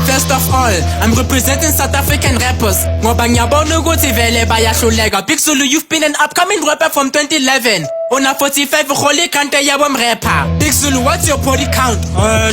First of all, I'm representing South African rappers. Ngoba ngiyabona ukuthi vele bayahluleka. Big Zulu, you've been an upcoming rapper from 2011. Una 45 holy kante yabo rapper. Big Zulu, what's your body count?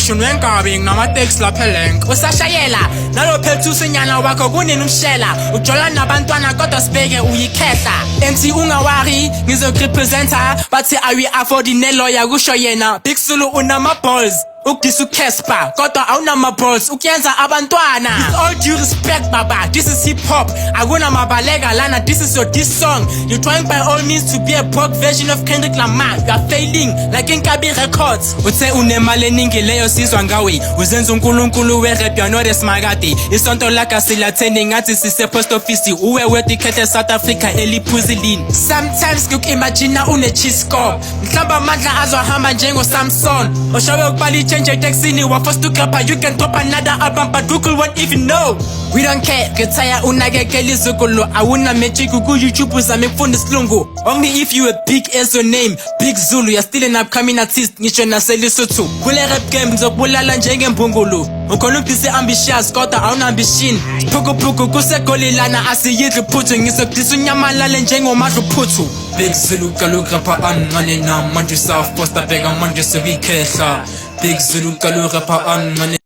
Shunwenkabi ngamatext lapha lenk. Usashayela, nalo phethu usinyana wakho kunini umshela. Ujola nabantwana kodwa sibeke uyikhehla. MC ungawari, ngizokurepresenta, bathi I will afford ne-lawyer kusho yena. Big Zulu unama balls. Ukisu Kespa, kodwa awunama balls, ukiyenza abantwana. With all due respect, baba, this is hip hop. Akuna mabalega lana, this is your diss song. You're trying by all means to be a broke version of Kendrick Lamar. You are failing, like in Kabi Records. Utse unemale ningi leyo sizwa ngawe. Uzenza unkulunkulu we rap, you're not a smagati. Isonto laka silatheni ngathi sise post office. Uwe wedikhethe South Africa eliphuzilini. Sometimes ngikimagina une chisco. Mhlamba mandla azohamba njengo Samson. Oshawe ukubali change taxini wa forced to grab, you can drop another album but Google won't even know. We don't care, retire unakekela izukulu. Awuna magic ku YouTube uzame kufunda isilungu. Only if you a big as your name, Big Zulu, you're still an upcoming artist. Ngisho naselisuthu kule rap game ngizokubulala njengembungulu. Ukhona ukudise ambitious kodwa awuna ambition. Phuku kusegolilana asiyidli phuthu. Ngizokudisa unyamalale njengomadluphuthu. Big Zulu kaloku rapper anane na manje self poster bega manje sebikhehla. Big Zulu kaloku rapper anane